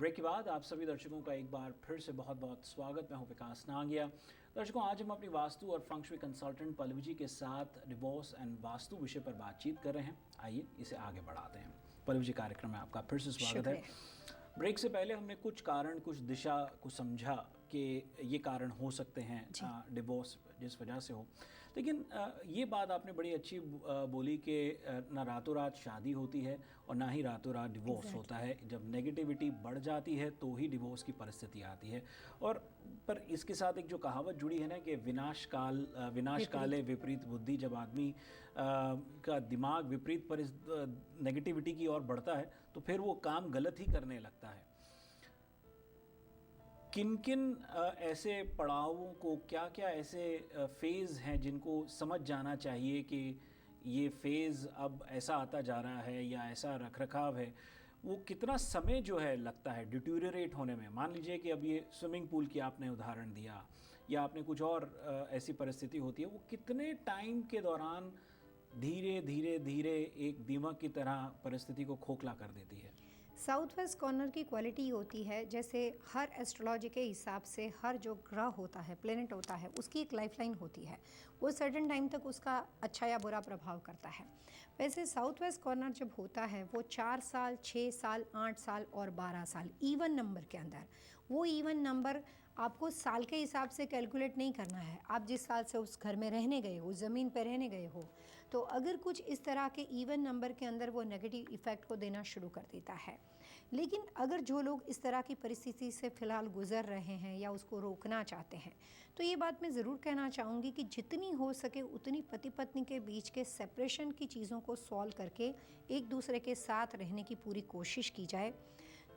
Break के बाद आप सभी दर्शकों का एक बार फिर से बहुत बहुत स्वागत। मैं हूं विकास नांगिया। दर्शकों, आज हम अपनी वास्तु और फंग शुई कंसल्टेंट पल्लवी जी के साथ डिवोर्स एंड वास्तु विषय पर बातचीत कर रहे हैं। आइए इसे आगे बढ़ाते हैं। पल्लवी जी, कार्यक्रम में आपका फिर से स्वागत है। ब्रेक से पहले हमने कुछ कारण, कुछ दिशा को समझा कि ये कारण हो सकते हैं डिवोर्स जिस वजह से हो। लेकिन ये बात आपने बड़ी अच्छी बोली कि ना रातों रात शादी होती है और ना ही रातों रात डिवोर्स होता है। जब नेगेटिविटी बढ़ जाती है तो ही डिवोर्स की परिस्थिति आती है। और पर इसके साथ एक जो कहावत जुड़ी है ना कि विनाश काले विपरीत बुद्धि। जब आदमी का दिमाग विपरीत नेगेटिविटी की ओर बढ़ता है तो फिर वो काम गलत ही करने लगता है। किन किन ऐसे पड़ावों को, क्या क्या ऐसे फेज़ हैं जिनको समझ जाना चाहिए कि ये फेज़ अब ऐसा आता जा रहा है या ऐसा रखरखाव है, वो कितना समय जो है लगता है डिट्यूरेट होने में। मान लीजिए कि अब ये स्विमिंग पूल की आपने उदाहरण दिया या आपने कुछ और ऐसी परिस्थिति होती है, वो कितने टाइम के दौरान धीरे धीरे धीरे एक दीमक की तरह परिस्थिति को खोखला कर देती है। साउथ वेस्ट कॉर्नर की क्वालिटी होती है, जैसे हर एस्ट्रोलॉजी के हिसाब से हर जो ग्रह होता है, प्लेनेट होता है, उसकी एक लाइफलाइन होती है। वो सर्टेन टाइम तक उसका अच्छा या बुरा प्रभाव करता है। वैसे साउथ वेस्ट कॉर्नर जब होता है वो 4 साल, 6 साल, 8 साल और 12 साल इवन नंबर के अंदर। वो इवन नंबर आपको साल के हिसाब से कैलकुलेट नहीं करना है। आप जिस साल से उस घर में रहने गए हो, उस ज़मीन पर रहने गए हो, तो अगर कुछ इस तरह के इवन नंबर के अंदर वो नेगेटिव इफ़ेक्ट को देना शुरू कर देता है। लेकिन अगर जो लोग इस तरह की परिस्थिति से फ़िलहाल गुज़र रहे हैं या उसको रोकना चाहते हैं, तो ये बात मैं ज़रूर कहना चाहूँगी कि जितनी हो सके उतनी पति पत्नी के बीच के सेपरेशन की चीज़ों को सॉल्व करके एक दूसरे के साथ रहने की पूरी कोशिश की जाए।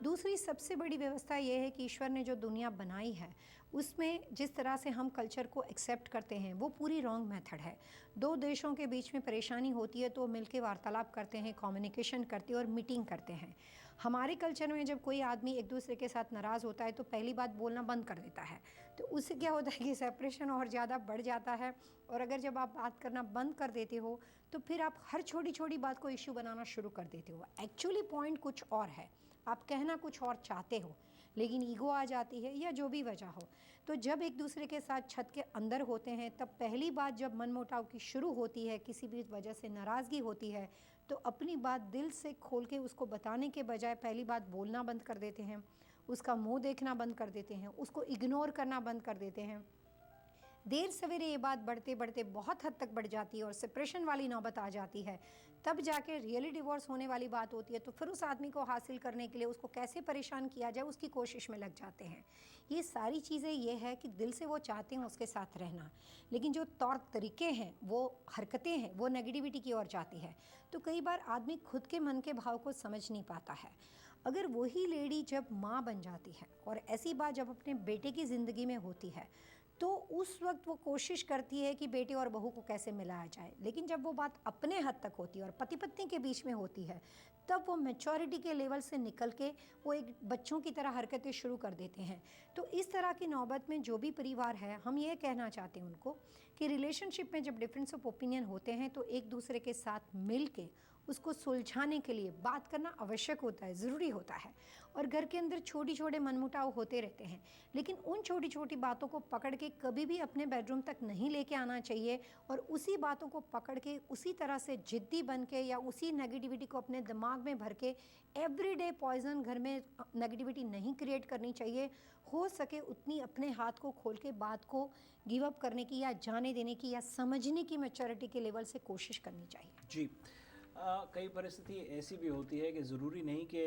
दूसरी सबसे बड़ी व्यवस्था यह है कि ईश्वर ने जो दुनिया बनाई है उसमें जिस तरह से हम कल्चर को एक्सेप्ट करते हैं वो पूरी रॉन्ग मेथड है। दो देशों के बीच में परेशानी होती है तो मिलकर वार्तालाप करते हैं, कम्युनिकेशन करते हैं और मीटिंग करते हैं। हमारे कल्चर में जब कोई आदमी एक दूसरे के साथ नाराज़ होता है तो पहली बात बोलना बंद कर देता है, तो उससे क्या होता है कि सेपरेशन और ज़्यादा बढ़ जाता है। और अगर जब आप बात करना बंद कर देते हो तो फिर आप हर छोटी छोटी बात को इश्यू बनाना शुरू कर देते हो। एक्चुअली पॉइंट कुछ और है, आप कहना कुछ और चाहते हो, लेकिन ईगो आ जाती है या जो भी वजह हो। तो जब एक दूसरे के साथ छत के अंदर होते हैं तब पहली बात जब मनमुटाव की शुरू होती है, किसी भी वजह से नाराज़गी होती है, तो अपनी बात दिल से खोल के उसको बताने के बजाय पहली बात बोलना बंद कर देते हैं, उसका मुंह देखना बंद कर देते हैं, उसको इग्नोर करना बंद कर देते हैं। देर सवेरे ये बात बढ़ते बढ़ते बहुत हद तक बढ़ जाती है और सेपरेशन वाली नौबत आ जाती है। तब जाके रियली डिवोर्स होने वाली बात होती है। तो फिर उस आदमी को हासिल करने के लिए उसको कैसे परेशान किया जाए उसकी कोशिश में लग जाते हैं। ये सारी चीज़ें ये है कि दिल से वो चाहते हैं उसके साथ रहना, लेकिन जो तौर तरीके हैं, वो हरकतें हैं, वो नेगेटिविटी की ओर जाती है। तो कई बार आदमी खुद के मन के भाव को समझ नहीं पाता है। अगर वही लेडी जब माँ बन जाती है और ऐसी बात जब अपने बेटे की ज़िंदगी में होती है तो उस वक्त वो कोशिश करती है कि बेटे और बहू को कैसे मिलाया जाए। लेकिन जब वो बात अपने हद तक होती है और पति पत्नी के बीच में होती है तब वो मैच्योरिटी के लेवल से निकल के वो एक बच्चों की तरह हरकतें शुरू कर देते हैं। तो इस तरह की नौबत में जो भी परिवार है, हम ये कहना चाहते हैं उनको कि रिलेशनशिप में जब डिफरेंस ऑफ ओपिनियन होते हैं तो एक दूसरे के साथ मिल के उसको सुलझाने के लिए बात करना आवश्यक होता है, ज़रूरी होता है। और घर के अंदर छोटे छोटे मनमुटाव होते रहते हैं, लेकिन उन छोटी छोटी बातों को पकड़ के कभी भी अपने बेडरूम तक नहीं लेके आना चाहिए और उसी बातों को पकड़ के उसी तरह से जिद्दी बन के या उसी नेगेटिविटी को अपने दिमाग में भर के एवरीडे पॉइजन घर में नेगेटिविटी नहीं क्रिएट करनी चाहिए। हो सके उतनी अपने हाथ को खोल के बात को गिव अप करने की या जाने देने की या समझने की मैच्योरिटी के लेवल से कोशिश करनी चाहिए। जी, कई परिस्थिति ऐसी भी होती है कि ज़रूरी नहीं कि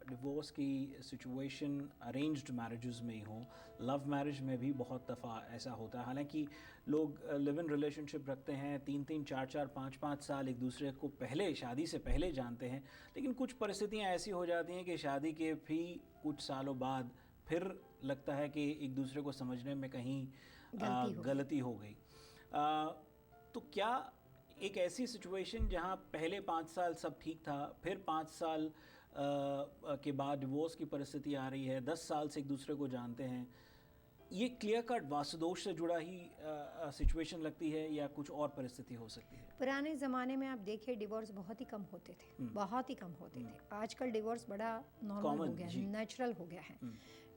डिवोर्स की सिचुएशन अरेंज्ड मैरिजेस में ही हो, लव मैरिज में भी बहुत दफ़ा ऐसा होता है। हालांकि लोग लिव इन रिलेशनशिप रखते हैं, 3-3, 4-4, 5-5 साल एक दूसरे को पहले, शादी से पहले जानते हैं, लेकिन कुछ परिस्थितियां ऐसी हो जाती हैं कि शादी के भी कुछ सालों बाद फिर लगता है कि एक दूसरे को समझने में कहीं गलती हो गई। तो क्या एक ऐसी सिचुएशन जहां पहले 5 साल सब ठीक था, फिर 5 साल के बाद डिवोर्स की परिस्थिति आ रही है, 10 साल से एक दूसरे को जानते हैं, ये क्लियर कट वास्तुदोष से जुड़ा ही सिचुएशन लगती है या कुछ और परिस्थिति हो सकती है? पुराने ज़माने में आप देखिए डिवोर्स बहुत ही कम होते थे, बहुत ही कम होते थे। आजकल डिवोर्स बड़ा नॉर्मल हो Common, गया जी। है, नेचुरल हो गया है।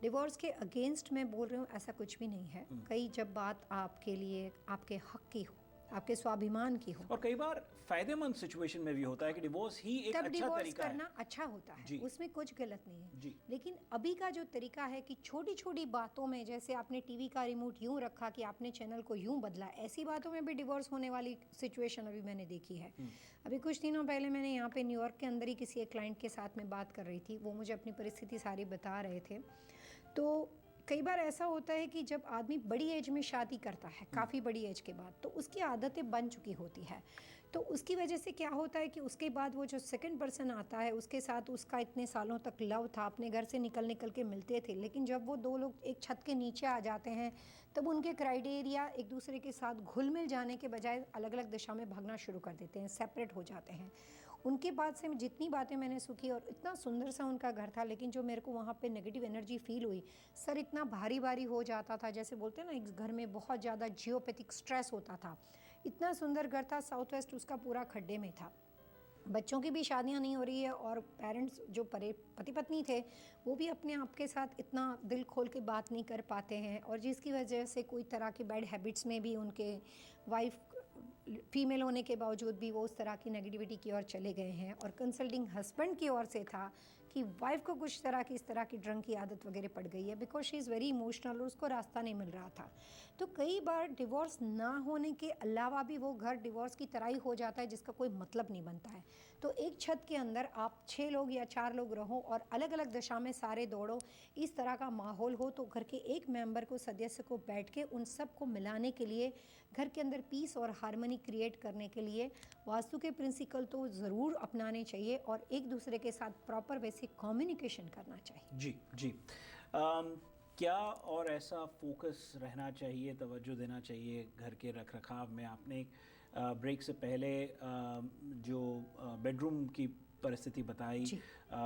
डिवोर्स के अगेंस्ट मैं बोल रही हूँ ऐसा कुछ भी नहीं है। कई जब बात आपके लिए आपके हक की हो, आपके स्वाभिमान की हो, और कई बार फायदेमंद सिचुएशन में भी होता है कि डिवोर्स ही एक तब अच्छा डिवोर्स तरीका है। करना अच्छा होता जी। है, उसमें कुछ गलत नहीं है। जी। लेकिन अभी का जो तरीका है कि छोटी छोटी बातों में, जैसे आपने टीवी का रिमोट यूं रखा कि आपने चैनल को यूं बदला, ऐसी बातों में भी डिवोर्स होने वाली सिचुएशन अभी मैंने देखी है। अभी कुछ दिनों पहले मैंने यहाँ पे न्यूयॉर्क के अंदर ही किसी एक क्लाइंट के साथ में बात कर रही थी, वो मुझे अपनी परिस्थिति सारी बता रहे थे। तो कई बार ऐसा होता है कि जब आदमी बड़ी एज में शादी करता है, काफ़ी बड़ी एज के बाद, तो उसकी आदतें बन चुकी होती है। तो उसकी वजह से क्या होता है कि उसके बाद वो जो सेकंड पर्सन आता है, उसके साथ उसका इतने सालों तक लव था, अपने घर से निकल के मिलते थे, लेकिन जब वो दो लोग एक छत के नीचे आ जाते हैं, तब उनके क्राइटेरिया एक दूसरे के साथ घुल मिल जाने के बजाय अलग अलग दिशा में भागना शुरू कर देते हैं, सेपरेट हो जाते हैं। उनके बाद से जितनी बातें मैंने सुखी, और इतना सुंदर सा उनका घर था, लेकिन जो मेरे को वहाँ पे नेगेटिव एनर्जी फील हुई, सर इतना भारी भारी हो जाता था, जैसे बोलते हैं ना एक घर में बहुत ज़्यादा जियोपैथिक स्ट्रेस होता था। इतना सुंदर घर था, साउथ वेस्ट उसका पूरा खड्डे में था, बच्चों की भी शादियां नहीं हो रही है, और पेरेंट्स जो पति पत्नी थे वो भी अपने आप के साथ इतना दिल खोल के बात नहीं कर पाते हैं, और जिसकी वजह से कोई तरह की बैड हैबिट्स में भी उनके वाइफ फीमेल होने के बावजूद भी वो उस तरह की नेगेटिविटी की ओर चले गए हैं। और कंसल्टिंग हस्बैंड की ओर से था कि वाइफ को कुछ तरह की इस तरह की ड्रंक की आदत वगैरह पड़ गई है, because she is very emotional, और उसको रास्ता नहीं मिल रहा था। तो कई बार डिवोर्स ना होने के अलावा भी वो घर डिवोर्स की तरह ही हो जाता है, जिसका कोई मतलब नहीं बनता है। तो एक छत के अंदर आप 6 लोग या 4 लोग रहो और अलग अलग दिशा में सारे दौड़ो, इस तरह का माहौल हो, तो घर के एक मेंबर को, सदस्य को बैठ के उन सब को मिलाने के लिए, घर के अंदर पीस और हार्मनी क्रिएट करने के लिए वास्तु के प्रिंसिपल तो ज़रूर अपनाने चाहिए, और एक दूसरे के साथ प्रॉपर वैसे कम्युनिकेशन करना चाहिए। जी जी। क्या और ऐसा फोकस रहना चाहिए, तवज्जो देना चाहिए घर के रख रखाव में? आपने ब्रेक से पहले जो बेडरूम की परिस्थिति बताई,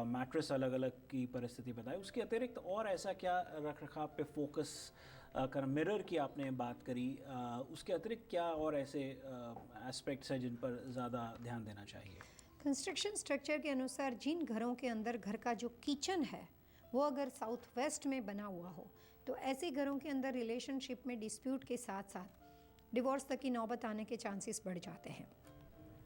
मैट्रेस अलग अलग की परिस्थिति बताई, उसके अतिरिक्त और ऐसा क्या रख रखाव पे फोकस कर, मिरर की आपने बात करी, उसके अतिरिक्त क्या और ऐसे एस्पेक्ट्स हैं जिन पर ज़्यादा ध्यान देना चाहिए? कंस्ट्रक्शन स्ट्रक्चर के अनुसार जिन घरों के अंदर घर का जो किचन है वो अगर साउथ वेस्ट में बना हुआ हो, तो ऐसे घरों के अंदर रिलेशनशिप में डिस्प्यूट के साथ साथ डिवोर्स तक की नौबत आने के चांसेस बढ़ जाते हैं।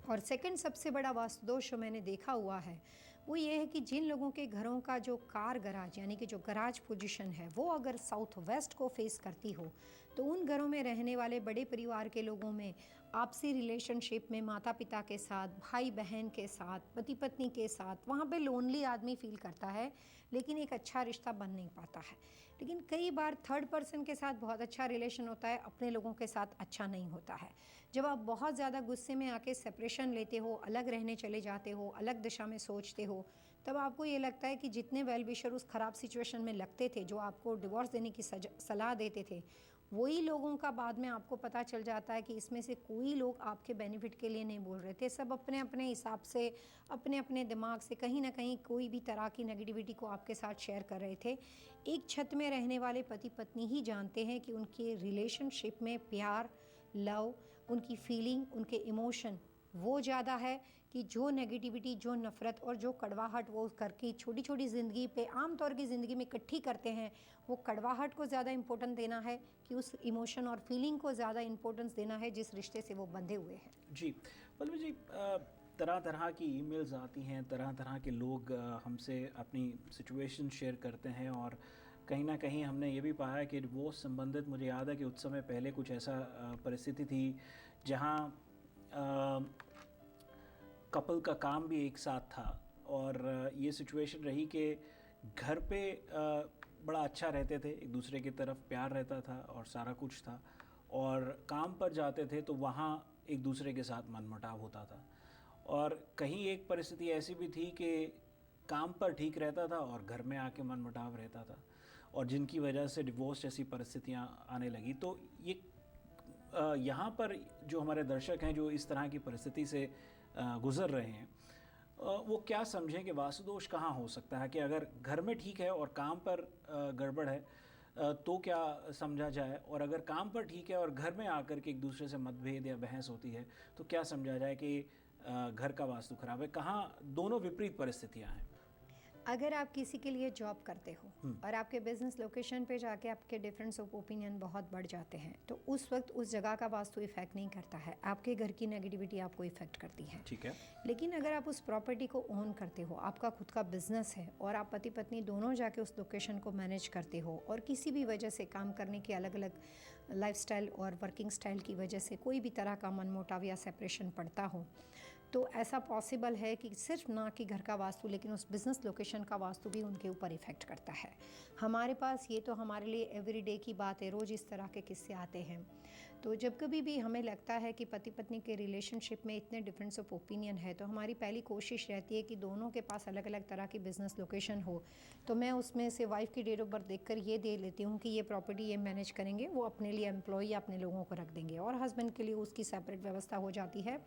और सेकंड सबसे बड़ा वास्तुदोष जो मैंने देखा हुआ है वो ये है कि जिन लोगों के घरों का जो कार गराज, यानी कि जो गराज पोजीशन है, वो अगर साउथ वेस्ट को फेस करती हो, तो उन घरों में रहने वाले बड़े परिवार के लोगों में आपसी रिलेशनशिप में माता पिता के साथ, भाई बहन के साथ, पति पत्नी के साथ, वहाँ पे लोनली आदमी फील करता है, लेकिन एक अच्छा रिश्ता बन नहीं पाता है। लेकिन कई बार थर्ड पर्सन के साथ बहुत अच्छा रिलेशन होता है, अपने लोगों के साथ अच्छा नहीं होता है। जब आप बहुत ज़्यादा गुस्से में आके सेपरेशन लेते हो, अलग रहने चले जाते हो, अलग दिशा में सोचते हो, तब आपको ये लगता है कि जितने वेल विशर उस ख़राब सिचुएशन में लगते थे, जो आपको डिवोर्स देने की सलाह देते थे, वही लोगों का बाद में आपको पता चल जाता है कि इसमें से कोई लोग आपके बेनिफिट के लिए नहीं बोल रहे थे। सब अपने अपने हिसाब से, अपने अपने दिमाग से कहीं ना कहीं कोई भी तरह की नेगेटिविटी को आपके साथ शेयर कर रहे थे। एक छत में रहने वाले पति पत्नी ही जानते हैं कि उनके रिलेशनशिप में प्यार, लव, उनकी फीलिंग, उनके इमोशन वो ज़्यादा है कि जो नेगेटिविटी, जो नफ़रत और जो कड़वाहट वो करके छोटी छोटी ज़िंदगी पे, आम तौर की ज़िंदगी में इकट्ठी करते हैं, वो कड़वाहट को ज़्यादा इम्पोर्टेंस देना है कि उस इमोशन और फीलिंग को ज़्यादा इम्पोर्टेंस देना है जिस रिश्ते से वो बंधे हुए हैं। जी पल्लवी जी, तरह तरह की ईमेल्स आती हैं, तरह तरह के लोग हमसे अपनी सिचुएशन शेयर करते हैं, और कहीं ना कहीं हमने ये भी पाया कि वो संबंधित, मुझे याद है कि उस समय पहले कुछ ऐसा परिस्थिति थी जहाँ कपल का काम भी एक साथ था, और ये सिचुएशन रही कि घर पे बड़ा अच्छा रहते थे, एक दूसरे की तरफ प्यार रहता था और सारा कुछ था, और काम पर जाते थे तो वहाँ एक दूसरे के साथ मनमुटाव होता था। और कहीं एक परिस्थिति ऐसी भी थी कि काम पर ठीक रहता था और घर में आके मनमुटाव रहता था, और जिनकी वजह से डिवोर्स जैसी परिस्थितियाँ आने लगी। तो ये यहाँ पर जो हमारे दर्शक हैं जो इस तरह की परिस्थिति से गुज़र रहे हैं, वो क्या समझें कि वास्तुदोष कहाँ हो सकता है, कि अगर घर में ठीक है और काम पर गड़बड़ है, तो क्या समझा जाए, और अगर काम पर ठीक है और घर में आकर के एक दूसरे से मतभेद या बहस होती है तो क्या समझा जाए कि घर का वास्तु खराब है? कहाँ दोनों विपरीत परिस्थितियाँ हैं? अगर आप किसी के लिए जॉब करते हो और आपके बिजनेस लोकेशन पे जाके आपके डिफरेंस ऑफ ओपिनियन बहुत बढ़ जाते हैं, तो उस वक्त उस जगह का वास्तु इफेक्ट नहीं करता है, आपके घर की नेगेटिविटी आपको इफेक्ट करती है। ठीक है। लेकिन अगर आप उस प्रॉपर्टी को ओन करते हो, आपका खुद का बिजनेस है और आप पति पत्नी दोनों जाके उस लोकेशन को मैनेज करते हो, और किसी भी वजह से काम करने की अलग अलग लाइफस्टाइल और वर्किंग स्टाइल की वजह से कोई भी तरह का मनमुटाव या सेपरेशन पड़ता हो, तो ऐसा पॉसिबल है कि सिर्फ ना कि घर का वास्तु, लेकिन उस बिज़नेस लोकेशन का वास्तु भी उनके ऊपर इफ़ेक्ट करता है। हमारे पास ये तो हमारे लिए एवरीडे की बात है, रोज़ इस तरह के किस्से आते हैं। तो जब कभी भी हमें लगता है कि पति पत्नी के रिलेशनशिप में इतने डिफरेंस ऑफ ओपिनियन है, तो हमारी पहली कोशिश रहती है कि दोनों के पास अलग अलग तरह की बिज़नेस लोकेशन हो। तो मैं उसमें से वाइफ की डेट ऑफ बर्थ देखकर ये दे लेती हूँ कि ये प्रॉपर्टी ये मैनेज करेंगे, वो अपने लिए एम्प्लॉय या अपने लोगों को रख देंगे, और हस्बैंड के लिए उसकी सेपरेट व्यवस्था हो जाती है,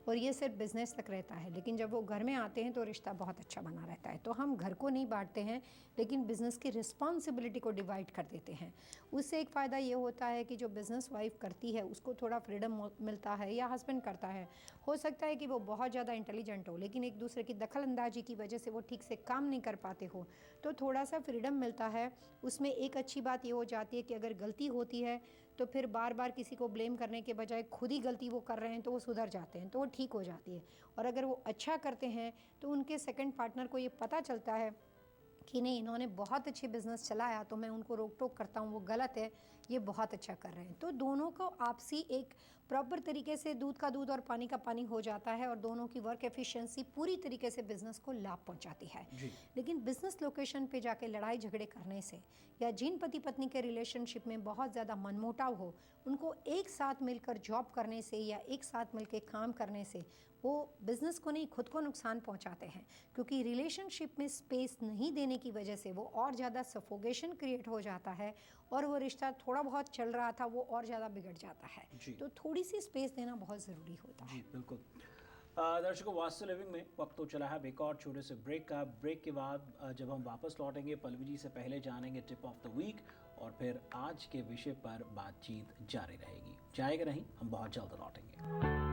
और ये सिर्फ बिज़नेस तक रहता है। लेकिन जब वो घर में आते हैं तो रिश्ता बहुत अच्छा बना रहता है। तो हम घर को नहीं बांटते हैं, लेकिन बिज़नेस की रिस्पॉन्सिबिलिटी को डिवाइड कर देते हैं। उससे एक फ़ायदा ये होता है कि जो बिज़नेस वाइफ करती है उसको थोड़ा फ्रीडम मिलता है, या हस्बैंड करता है। हो सकता है कि वो बहुत ज़्यादा इंटेलिजेंट हो, लेकिन एक दूसरे की दखल अंदाजी की वजह से वो ठीक से काम नहीं कर पाते हो, तो थोड़ा सा फ्रीडम मिलता है। उसमें एक अच्छी बात ये हो जाती है कि अगर गलती होती है तो फिर बार बार किसी को ब्लेम करने के बजाय खुद ही गलती वो कर रहे हैं तो वो सुधर जाते हैं, तो वो ठीक हो जाती है। और अगर वो अच्छा करते हैं तो उनके सेकंड पार्टनर को ये पता चलता है कि नहीं, इन्होंने बहुत अच्छी बिज़नेस चलाया, तो मैं उनको रोक टोक करता हूँ, वो गलत है, ये बहुत अच्छा कर रहे हैं। तो दोनों को आपसी एक प्रॉपर तरीके से दूध का दूध और पानी का पानी हो जाता है, और दोनों की वर्क एफिशिएंसी पूरी तरीके से बिज़नेस को लाभ पहुंचाती है। लेकिन बिज़नेस लोकेशन पे जाके लड़ाई झगड़े करने से, या जिन पति पत्नी के रिलेशनशिप में बहुत ज़्यादा मनमुटाव हो, उनको एक साथ मिलकर जॉब करने से या एक साथ मिलकर काम करने से वो बिज़नेस को नहीं, खुद को नुकसान पहुंचाते हैं। क्योंकि रिलेशनशिप में स्पेस नहीं देने की वजह से वो और ज़्यादा सफोकेशन क्रिएट हो जाता है, और वो रिश्ता थोड़ा बहुत चल रहा था वो और ज़्यादा बिगड़ जाता है। तो थोड़ी सी स्पेस देना बहुत ज़रूरी होता है। जी बिल्कुल। दर्शकों, वास्तु लिविंग में वक्त तो चला है एक और छोटे से ब्रेक का। ब्रेक के बाद जब हम वापस लौटेंगे, पल्लवी जी से पहले जानेंगे टिप ऑफ द वीक, और फिर आज के विषय पर बातचीत जारी रहेगी। जाएगा नहीं, हम बहुत जल्द लौटेंगे।